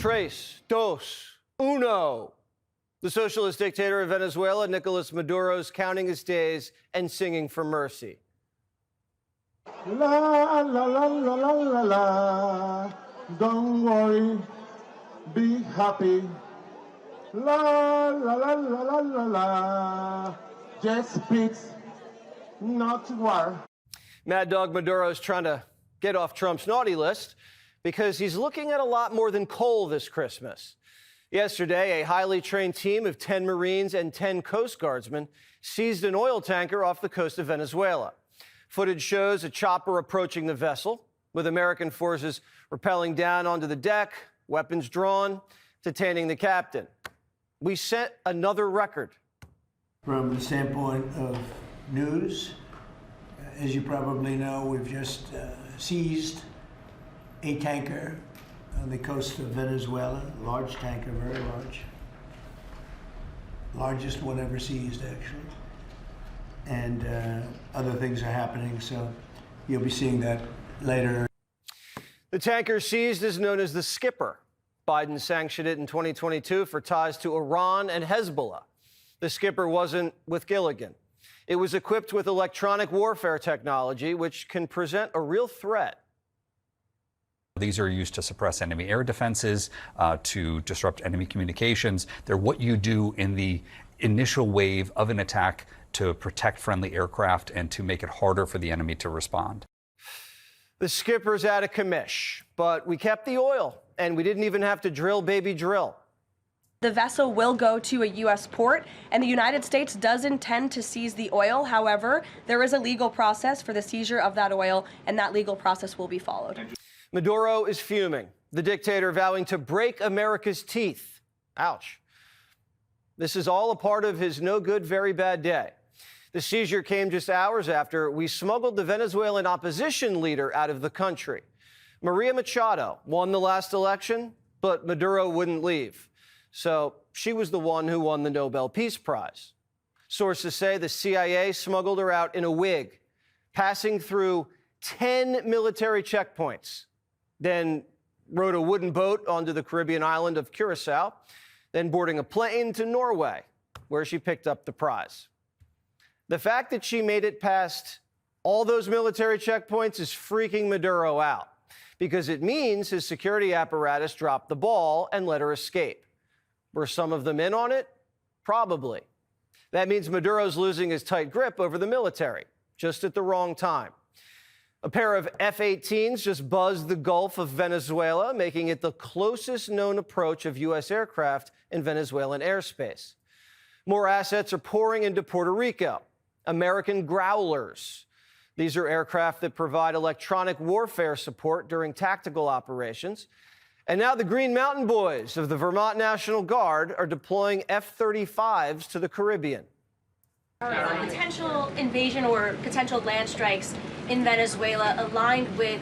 Tres, dos, uno. The socialist dictator of Venezuela, Nicolas Maduro, is counting his days and singing for mercy. La, la, la, la, la, la, la. Don't worry, be happy. La, la, la, la, la, la, la. Just peace, not war. Mad Dog Maduro is trying to get off Trump's naughty list because he's looking at a lot more than coal this Christmas. Yesterday, a highly trained team of 10 Marines and 10 Coast Guardsmen seized an oil tanker off the coast of Venezuela. Footage shows a chopper approaching the vessel, with American forces rappelling down onto the deck, weapons drawn, detaining the captain. We set another record. From the standpoint of news, as you probably know, we've just seized a tanker on the coast of Venezuela, a large tanker, very large. Largest one ever seized, actually. And other things are happening, so you'll be seeing that later. The tanker seized is known as the Skipper. Biden sanctioned it in 2022 for ties to Iran and Hezbollah. The Skipper wasn't with Gilligan. It was equipped with electronic warfare technology, which can present a real threat. These are used to suppress enemy air defenses, to disrupt enemy communications. They're what you do in the initial wave of an attack to protect friendly aircraft and to make it harder for the enemy to respond. The Skipper's out of commish, but we kept the oil, and we didn't even have to drill, baby, drill. The vessel will go to a U.S. port, and the United States does intend to seize the oil. However, there is a legal process for the seizure of that oil, and that legal process will be followed. Maduro is fuming, the dictator vowing to break America's teeth. Ouch. This is all a part of his no good, very bad day. The seizure came just hours after we smuggled the Venezuelan opposition leader out of the country. Maria Machado won the last election, but Maduro wouldn't leave. So she was the one who won the Nobel Peace Prize. Sources say the CIA smuggled her out in a wig, passing through 10 military checkpoints, then rode a wooden boat onto the Caribbean island of Curacao, then boarding a plane to Norway, where she picked up the prize. The fact that she made it past all those military checkpoints is freaking Maduro out, because it means his security apparatus dropped the ball and let her escape. Were some of them in on it? Probably. That means Maduro's losing his tight grip over the military, just at the wrong time. A pair of F-18s just buzzed the Gulf of Venezuela, making it the closest known approach of U.S. aircraft in Venezuelan airspace. More assets are pouring into Puerto Rico. American Growlers. These are aircraft that provide electronic warfare support during tactical operations. And now the Green Mountain Boys of the Vermont National Guard are deploying F-35s to the Caribbean. Potential invasion or potential land strikes in Venezuela aligned with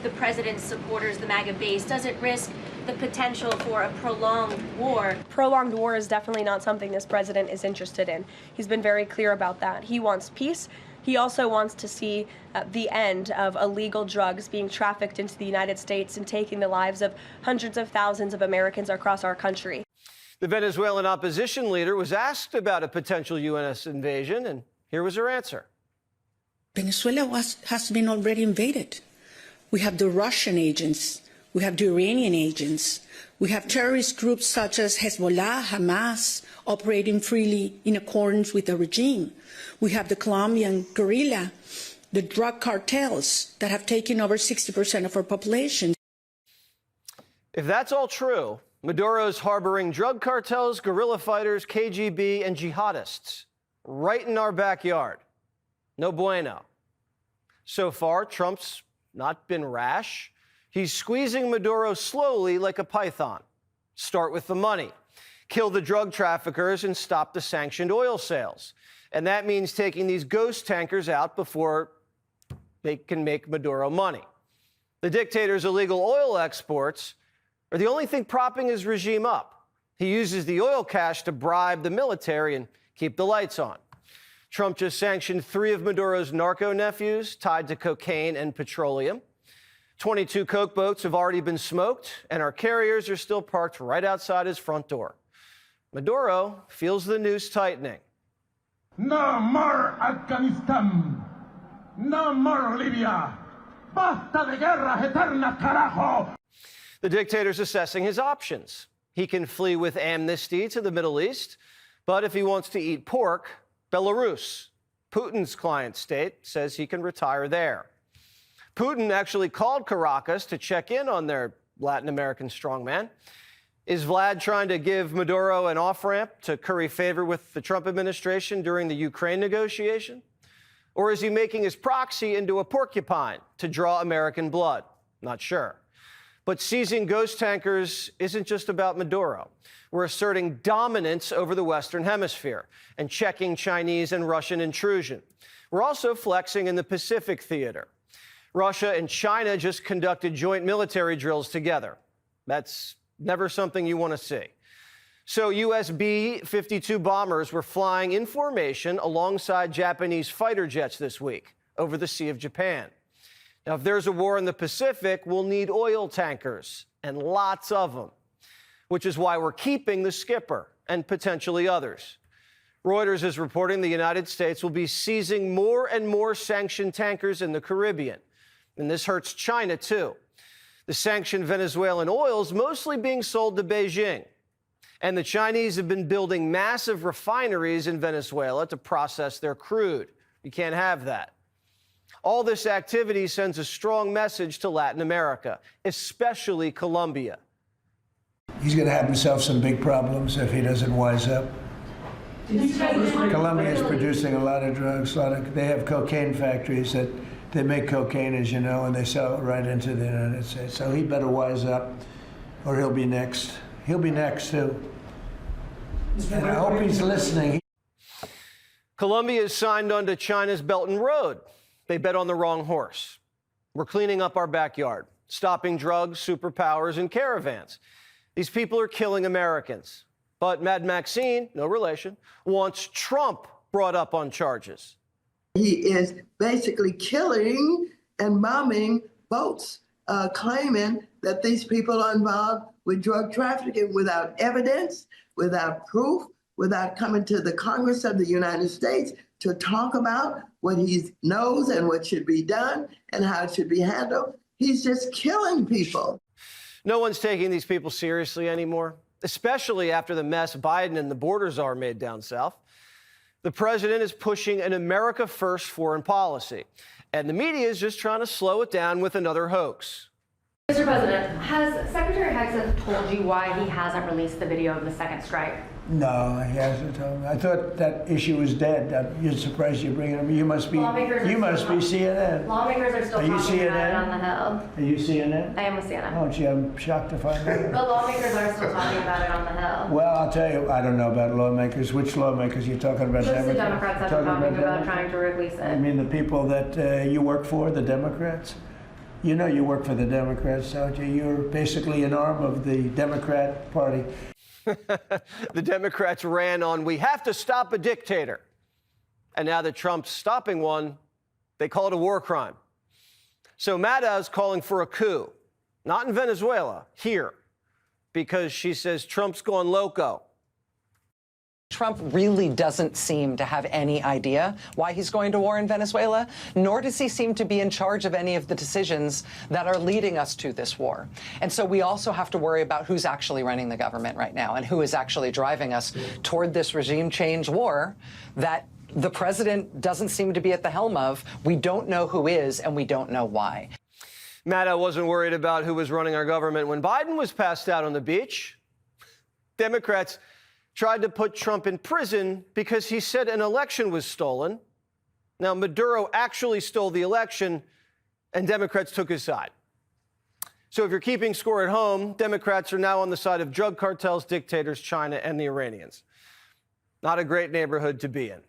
the president's supporters, the MAGA base, does it risk the potential for a prolonged war? Prolonged war is definitely not something this president is interested in. He's been very clear about that. He wants peace. He also wants to see the end of illegal drugs being trafficked into the United States and taking the lives of hundreds of thousands of Americans across our country. The Venezuelan opposition leader was asked about a potential U.S. invasion, and here was her answer. Venezuela has been already invaded. We have the Russian agents. We have the Iranian agents. We have terrorist groups such as Hezbollah, Hamas, operating freely in accordance with the regime. We have the Colombian guerrilla, the drug cartels that have taken over 60% of our population. If that's all true, Maduro's harboring drug cartels, guerrilla fighters, KGB, and jihadists right in our backyard. No bueno. So far, Trump's not been rash. He's squeezing Maduro slowly like a python. Start with the money. Kill the drug traffickers and stop the sanctioned oil sales. And that means taking these ghost tankers out before they can make Maduro money. The dictator's illegal oil exports are the only thing propping his regime up. He uses the oil cash to bribe the military and keep the lights on. Trump just sanctioned 3 of Maduro's narco nephews tied to cocaine and petroleum. 22 Coke boats have already been smoked, and our carriers are still parked right outside his front door. Maduro feels the noose tightening. No more Afghanistan. No more Libya. Basta de guerras eternas, carajo. The dictator's assessing his options. He can flee with amnesty to the Middle East, but if he wants to eat pork, Belarus, Putin's client state, says he can retire there. Putin actually called Caracas to check in on their Latin American strongman. Is Vlad trying to give Maduro an off-ramp to curry favor with the Trump administration during the Ukraine negotiation? Or is he making his proxy into a porcupine to draw American blood? Not sure. But seizing ghost tankers isn't just about Maduro. We're asserting dominance over the Western Hemisphere and checking Chinese and Russian intrusion. We're also flexing in the Pacific theater. Russia and China just conducted joint military drills together. That's never something you want to see. So US B-52 bombers were flying in formation alongside Japanese fighter jets this week over the Sea of Japan. Now, if there's a war in the Pacific, we'll need oil tankers, and lots of them, which is why we're keeping the skipper and potentially others. Reuters is reporting the United States will be seizing more and more sanctioned tankers in the Caribbean. And this hurts China, too. The sanctioned Venezuelan oil is mostly being sold to Beijing. And the Chinese have been building massive refineries in Venezuela to process their crude. You can't have that. All this activity sends a strong message to Latin America, especially Colombia. He's going to have himself some big problems if he doesn't wise up. Colombia is producing a lot of drugs. They have cocaine factories that they make cocaine, as you know, and they sell it right into the United States. So he better wise up, or he'll be next. He'll be next, too. And I hope he's listening. Colombia is signed onto China's Belt and Road. They bet on the wrong horse. We're cleaning up our backyard, stopping drugs, superpowers, and caravans. These people are killing Americans. But Mad Maxine, no relation, wants Trump brought up on charges. He is basically killing and bombing boats, claiming that these people are involved with drug trafficking without evidence, without proof, without coming to the Congress of the United States to talk about what he knows and what should be done and how it should be handled. He's just killing people. No one's taking these people seriously anymore, especially after the mess Biden and the border czar made down south. The president is pushing an America-first foreign policy, and the media is just trying to slow it down with another hoax. Mr. President, has Secretary Hexon told you why he hasn't released the video of the second strike? No, he hasn't told me. I thought that issue was dead. You're surprised you bring it up. You must be CNN. Lawmakers are still talking about it on the Hill. Are you CNN? I am with CNN. Oh, gee, I'm shocked to find out. But lawmakers are still talking about it on the Hill. Well, I'll tell you, I don't know about lawmakers. Which lawmakers? You're talking about? Just the Democrats have been talking about trying to release it. I mean the people that you work for, the Democrats? You know you work for the Democrats, don't you? You're basically an arm of the Democrat Party. The Democrats ran on, we have to stop a dictator. And now that Trump's stopping one, they call it a war crime. So Maddo's calling for a coup, not in Venezuela, here, because she says Trump's gone loco. Trump really doesn't seem to have any idea why he's going to war in Venezuela, nor does he seem to be in charge of any of the decisions that are leading us to this war. And so we also have to worry about who's actually running the government right now and who is actually driving us toward this regime change war that the president doesn't seem to be at the helm of. We don't know who is, and we don't know why. Maddow wasn't worried about who was running our government when Biden was passed out on the beach. Democrats tried to put Trump in prison because he said an election was stolen. Now, Maduro actually stole the election, and Democrats took his side. So if you're keeping score at home, Democrats are now on the side of drug cartels, dictators, China, and the Iranians. Not a great neighborhood to be in.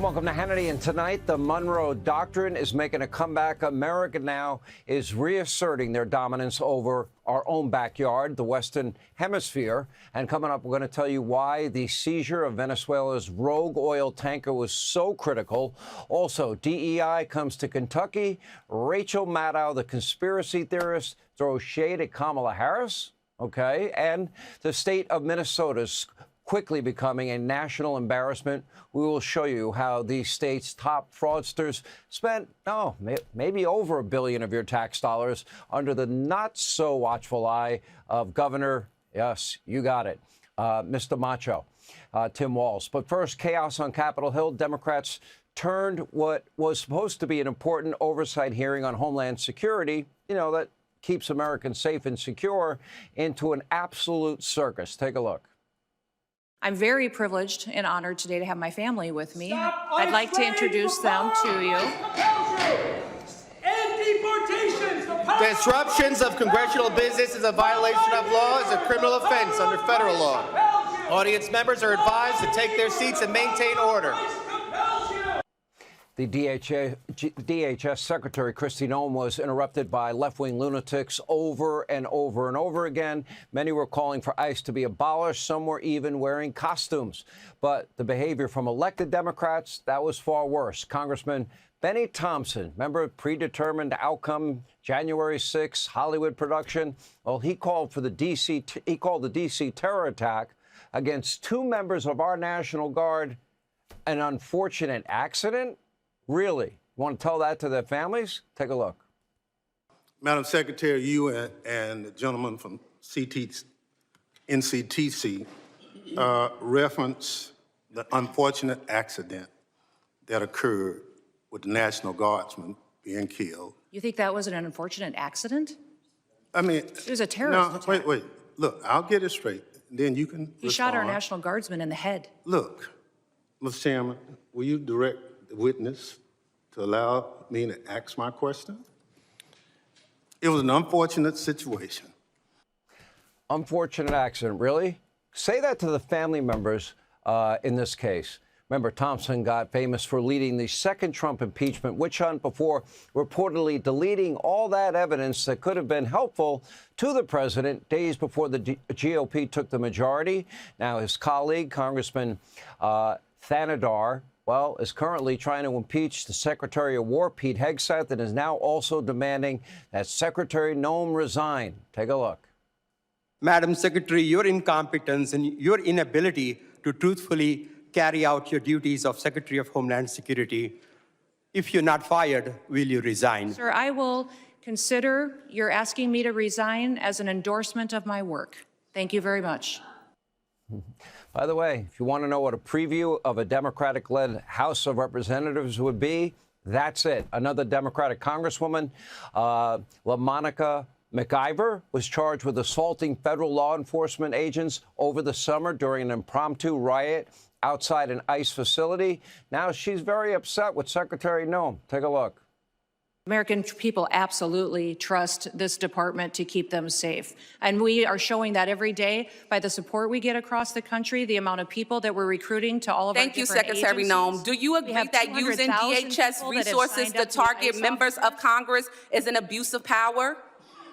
Welcome to Hannity, and tonight the Monroe Doctrine is making a comeback. America now is reasserting their dominance over our own backyard, the Western Hemisphere. And coming up, we're going to tell you why the seizure of Venezuela's rogue oil tanker was so critical. Also, DEI comes to Kentucky. Rachel Maddow, the conspiracy theorist, throws shade at Kamala Harris. Okay, and the state of Minnesota's quickly becoming a national embarrassment. We will show you how the state's top fraudsters spent, maybe over $1 billion of your tax dollars under the not-so-watchful eye of Governor, yes, you got it, Mr. Macho, Tim Walz. But first, chaos on Capitol Hill. Democrats turned what was supposed to be an important oversight hearing on Homeland Security, that keeps Americans safe and secure, into an absolute circus. Take a look. I'm very privileged and honored today to have my family with me. I'd like to introduce them to you. Disruptions of congressional business is a violation of law, is a criminal offense under federal law. Audience members are advised to take their seats and maintain order. The DHS Secretary Kristi Noem was interrupted by left-wing lunatics over and over and over again. Many were calling for ICE to be abolished. Some were even wearing costumes. But the behavior from elected Democrats, that was far worse. Congressman Benny Thompson, remember predetermined outcome, January 6th, Hollywood production? Well, he called the D.C. terror attack against two members of our National Guard an unfortunate accident. Really? You want to tell that to their families? Take a look. Madam Secretary, you and the gentleman from NCTC reference the unfortunate accident that occurred with the National Guardsman being killed. You think that was an unfortunate accident? I mean, it was a terrorist attack. Wait. Look, I'll get it straight. Then you can He shot our National Guardsman in the head. Look, Mr. Chairman, will you direct the witness to allow me to ask my question? It was an unfortunate situation. Unfortunate accident, really? Say that to the family members in this case. Remember, Thompson got famous for leading the second Trump impeachment witch hunt before reportedly deleting all that evidence that could have been helpful to the president days before the GOP took the majority. Now, his colleague, Congressman Thanadar, is currently trying to impeach the Secretary of War, Pete Hegseth, and is now also demanding that Secretary Noem resign. Take a look. Madam Secretary, your incompetence and your inability to truthfully carry out your duties of Secretary of Homeland Security, if you're not fired, will you resign? Sir, I will consider your asking me to resign as an endorsement of my work. Thank you very much. By the way, if you want to know what a preview of a Democratic-led House of Representatives would be, that's it. Another Democratic Congresswoman, LaMonica McIver, was charged with assaulting federal law enforcement agents over the summer during an impromptu riot outside an ICE facility. Now she's very upset with Secretary Noem. Take a look. American people absolutely trust this department to keep them safe. And we are showing that every day by the support we get across the country, the amount of people that we're recruiting to all of our different agencies. Thank you, Secretary Noem. Do you agree that using DHS resources to target members of Congress is an abuse of power?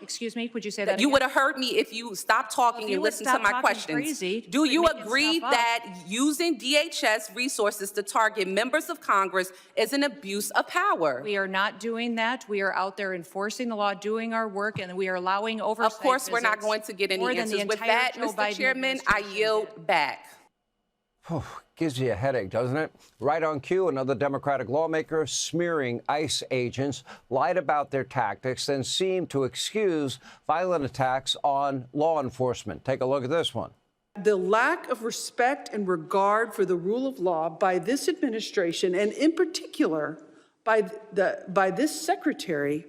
Excuse me, would you say that You again? would have heard me if you stopped talking and listened to my questions. Do you agree that using DHS resources to target members of Congress is an abuse of power? We are not doing that. We are out there enforcing the law, doing our work, and we are allowing oversight. Of course, we're not going to get any answers. With that, Mr. Chairman, I yield back. Gives you a headache, doesn't it? Right on cue, another Democratic lawmaker smearing ICE agents lied about their tactics and seemed to excuse violent attacks on law enforcement. Take a look at this one. The lack of respect and regard for the rule of law by this administration, and in particular by this secretary,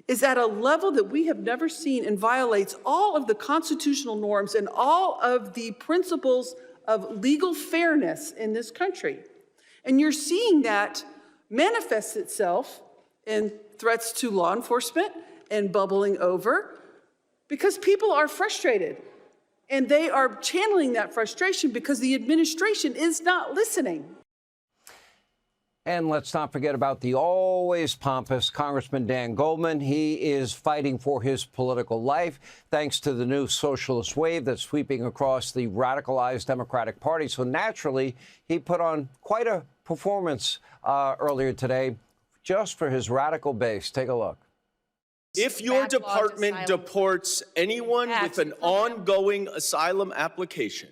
is at a level that we have never seen and violates all of the constitutional norms and all of the principles of legal fairness in this country. And you're seeing that manifest itself in threats to law enforcement and bubbling over because people are frustrated. And they are channeling that frustration because the administration is not listening. And let's not forget about the always pompous Congressman Dan Goldman. He is fighting for his political life thanks to the new socialist wave that's sweeping across the radicalized Democratic Party. So naturally, he put on quite a performance earlier today just for his radical base. Take a look. If your department deports anyone with an ongoing asylum application,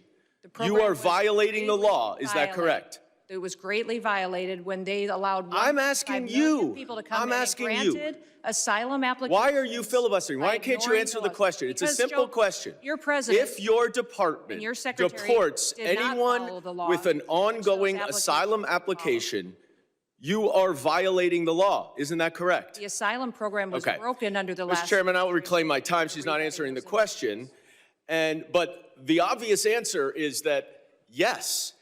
you are violating the law. Is that correct? It was greatly violated when they allowed I'm asking you. people to come I'm in asking and you. granted asylum applications. Why are you filibustering? Why can't you answer the question? It's a simple question. Your president, if your department and your secretary deports did not anyone follow the law, with an ongoing asylum application, you are violating the law. Isn't that correct? the asylum program was broken under the last. Mr. Chairman, I will reclaim my time. She's not answering the question. But the obvious answer is that, yes,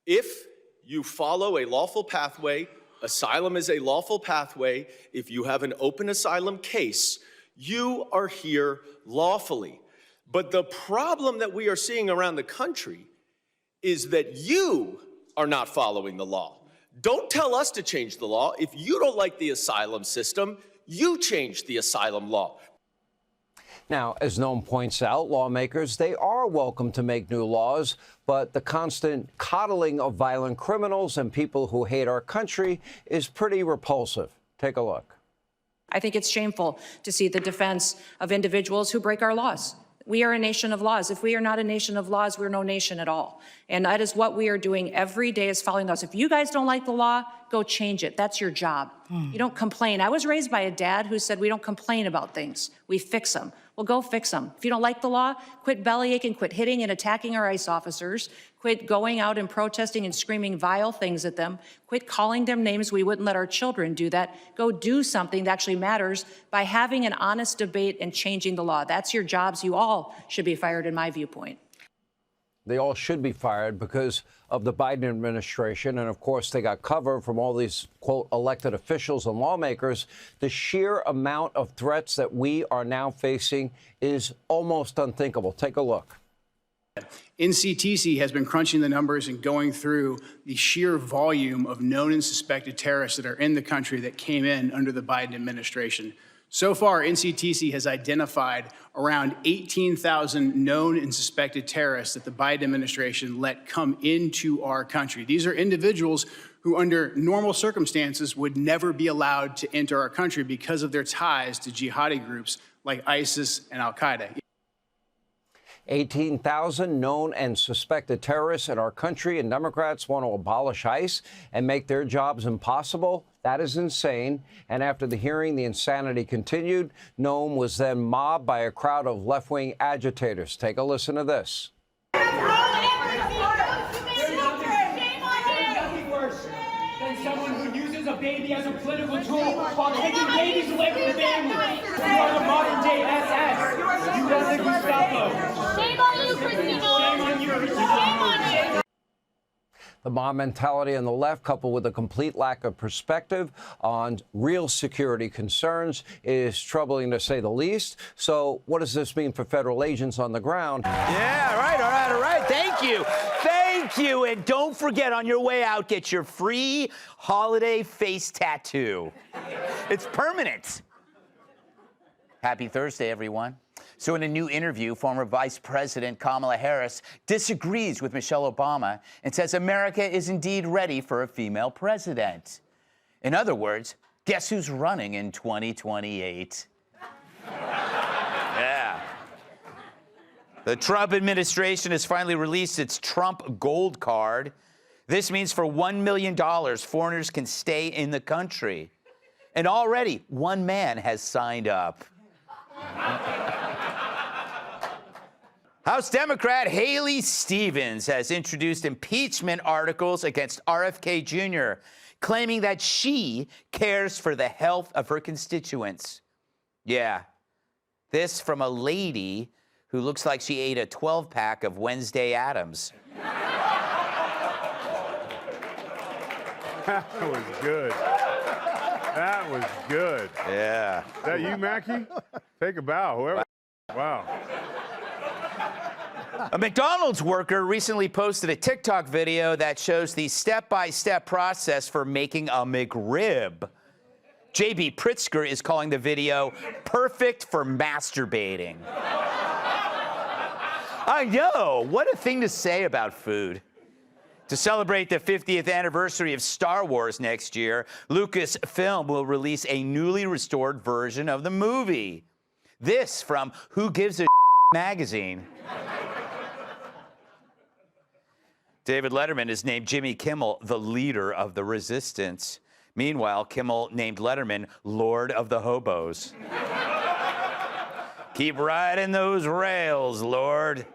if you follow a lawful pathway, asylum is a lawful pathway. If you have an open asylum case, you are here lawfully. But the problem that we are seeing around the country is that you are not following the law. Don't tell us to change the law. If you don't like the asylum system, you change the asylum law. Now, as Noem points out, lawmakers, they are welcome to make new laws, but the constant coddling of violent criminals and people who hate our country is pretty repulsive. Take a look. I think it's shameful to see the defense of individuals who break our laws. We are a nation of laws. If we are not a nation of laws, we're no nation at all. And that is what we are doing every day, is following those. If you guys don't like the law, go change it. That's your job. You don't complain. I was raised by a dad who said we don't complain about things. We fix them. Well, go fix them. If you don't like the law, quit bellyaching, quit hitting and attacking our ICE officers, quit going out and protesting and screaming vile things at them, quit calling them names. We wouldn't let our children do that. Go do something that actually matters by having an honest debate and changing the law. That's your jobs. You all should be fired, in my viewpoint. They all should be fired because of the Biden administration. And of course, they got cover from all these, quote, elected officials and lawmakers. The sheer amount of threats that we are now facing is almost unthinkable. Take a look. NCTC has been crunching the numbers and going through the sheer volume of known and suspected terrorists that are in the country that came in under the Biden administration. So far, NCTC has identified around 18,000 known and suspected terrorists that the Biden administration let come into our country. These are individuals who, under normal circumstances, would never be allowed to enter our country because of their ties to jihadi groups like ISIS and al-Qaeda. 18,000 known and suspected terrorists in our country, and Democrats want to abolish ICE and make their jobs impossible. That is insane. And after the hearing, the insanity continued. Noem was then mobbed by a crowd of left-wing agitators. Take a listen to this. There's nothing worse than someone who uses a baby as a political tool while taking babies away from the family. You are the modern-day SS. You run the Gestapo. Shame on you, Christina. Shame on you, Christina. Shame on you. The mob mentality on the left, coupled with a complete lack of perspective on real security concerns, is troubling to say the least. So what does this mean for federal agents on the ground? Yeah, all right. Thank you. Thank you. And don't forget, on your way out, get your free holiday face tattoo. It's permanent. Happy Thursday, everyone. So in a new interview, former Vice President Kamala Harris disagrees with Michelle Obama and says America is indeed ready for a female president. In other words, guess who's running in 2028? Yeah. The Trump administration has finally released its Trump Gold Card. This means for $1 million, foreigners can stay in the country. And already, one man has signed up. House Democrat Haley Stevens has introduced impeachment articles against RFK Jr., claiming that she cares for the health of her constituents. Yeah, this from a lady who looks like she ate a 12-pack of Wednesday Addams. That was good. That was good. Yeah. Is that you, Mackie? Take a bow, whoever. Wow. A McDonald's worker recently posted a TikTok video that shows the step-by-step process for making a McRib. J.B. Pritzker is calling the video perfect for masturbating. I know, what a thing to say about food. To celebrate the 50th anniversary of Star Wars next year, Lucasfilm will release a newly restored version of the movie. This from Who Gives a magazine. David Letterman has named Jimmy Kimmel the leader of the resistance. Meanwhile, Kimmel named Letterman Lord of the Hobos. Keep riding those rails, Lord.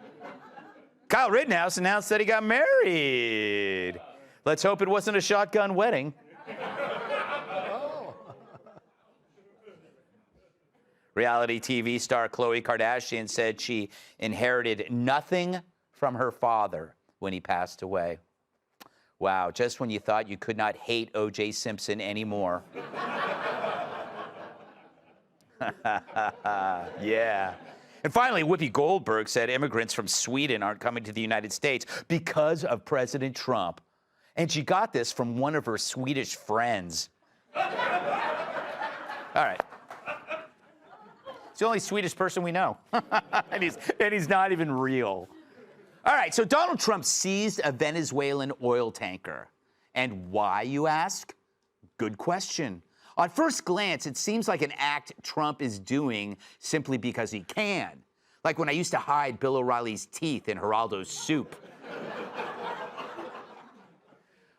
Kyle Rittenhouse announced that he got married. Let's hope it wasn't a shotgun wedding. Reality TV star Khloe Kardashian said she inherited nothing from her father when he passed away. Wow, just when you thought you could not hate O.J. Simpson anymore. Yeah. And finally, Whoopi Goldberg said immigrants from Sweden aren't coming to the United States because of President Trump. And she got this from one of her Swedish friends. All right. He's the only Swedish person we know. and he's not even real. All right, so Donald Trump seized a Venezuelan oil tanker. And why, you ask? Good question. On first glance, it seems like an act Trump is doing simply because he can. Like when I used to hide Bill O'Reilly's teeth in Geraldo's soup.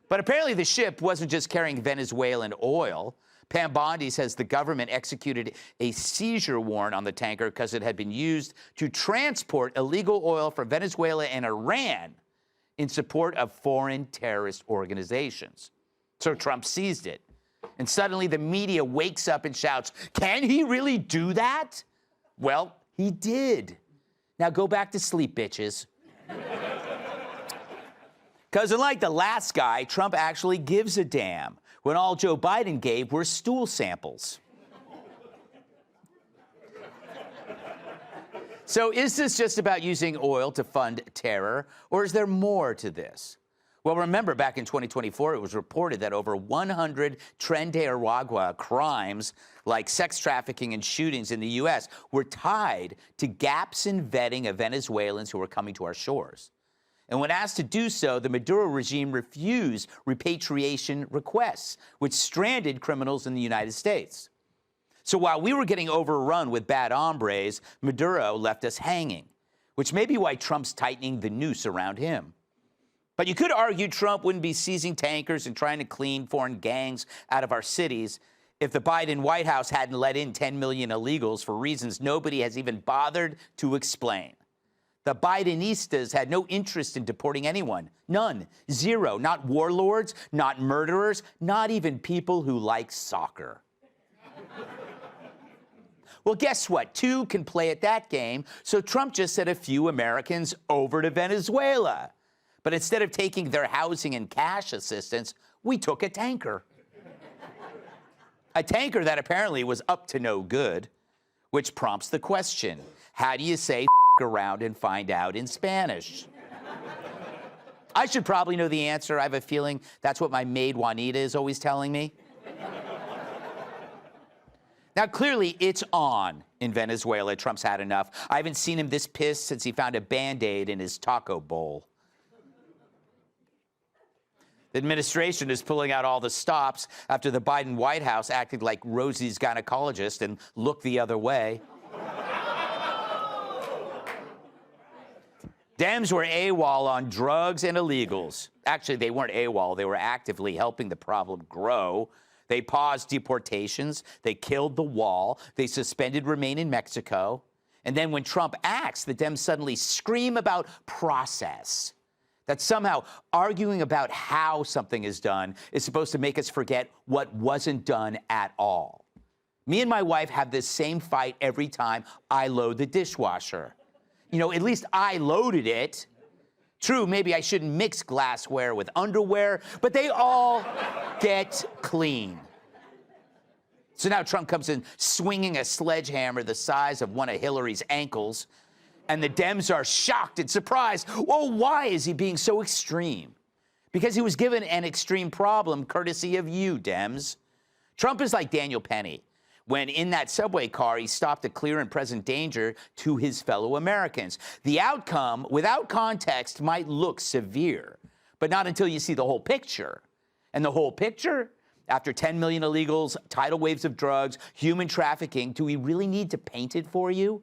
But apparently the ship wasn't just carrying Venezuelan oil. Pam Bondi says the government executed a seizure warrant on the tanker because it had been used to transport illegal oil from Venezuela and Iran in support of foreign terrorist organizations. So Trump seized it. And suddenly the media wakes up and shouts, "Can he really do that?" Well, he did. Now go back to sleep, bitches. Because unlike the last guy, Trump actually gives a damn when all Joe Biden gave were stool samples. So is this just about using oil to fund terror, or is there more to this? Well, remember, back in 2024, it was reported that over 100 Tren de Aragua crimes, like sex trafficking and shootings in the U.S., were tied to gaps in vetting of Venezuelans who were coming to our shores. And when asked to do so, the Maduro regime refused repatriation requests, which stranded criminals in the United States. So while we were getting overrun with bad hombres, Maduro left us hanging, which may be why Trump's tightening the noose around him. But you could argue Trump wouldn't be seizing tankers and trying to clean foreign gangs out of our cities if the Biden White House hadn't let in 10 million illegals for reasons nobody has even bothered to explain. The Bidenistas had no interest in deporting anyone. None. Zero. Not warlords, not murderers, not even people who like soccer. Well, guess what? Two can play at that game, so Trump just sent a few Americans over to Venezuela. But instead of taking their housing and cash assistance, we took a tanker. A tanker that apparently was up to no good, which prompts the question, how do you say around and find out in Spanish? I should probably know the answer. I have a feeling that's what my maid Juanita is always telling me. Now, clearly, it's on in Venezuela. Trump's had enough. I haven't seen him this pissed since he found a Band-Aid in his taco bowl. The administration is pulling out all the stops after the Biden White House acted like Rosie's gynecologist and looked the other way. Dems were AWOL on drugs and illegals. Actually, they weren't AWOL. They were actively helping the problem grow. They paused deportations. They killed the wall. They suspended Remain in Mexico. And then when Trump acts, the Dems suddenly scream about process. That somehow arguing about how something is done is supposed to make us forget what wasn't done at all. Me and my wife have this same fight every time I load the dishwasher. You know, at least I loaded it. True, maybe I shouldn't mix glassware with underwear, but they all get clean. So now Trump comes in swinging a sledgehammer the size of one of Hillary's ankles, And the Dems are shocked and surprised. Well, why is he being so extreme? Because he was given an extreme problem courtesy of you, Dems. Trump is like Daniel Penny, when in that subway car, he stopped a clear and present danger to his fellow Americans. The outcome, without context, might look severe, but not until you see the whole picture. And the whole picture? After 10 million illegals, tidal waves of drugs, human trafficking, do we really need to paint it for you?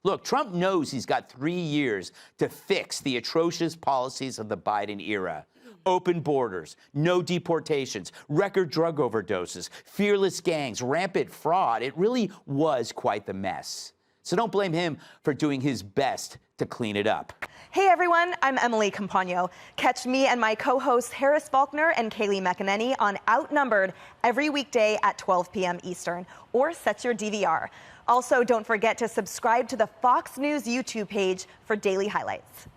Look, Trump knows he's got 3 years to fix the atrocious policies of the Biden era. Open borders, no deportations, record drug overdoses, fearless gangs, rampant fraud. It really was quite the mess. So don't blame him for doing his best to clean it up. Hey everyone, I'm Emily Campagno. Catch me and my co-hosts Harris Faulkner and Kaylee McEnany on Outnumbered every weekday at 12 p.m. Eastern, or set your DVR. Also, don't forget to subscribe to the Fox News YouTube page for daily highlights.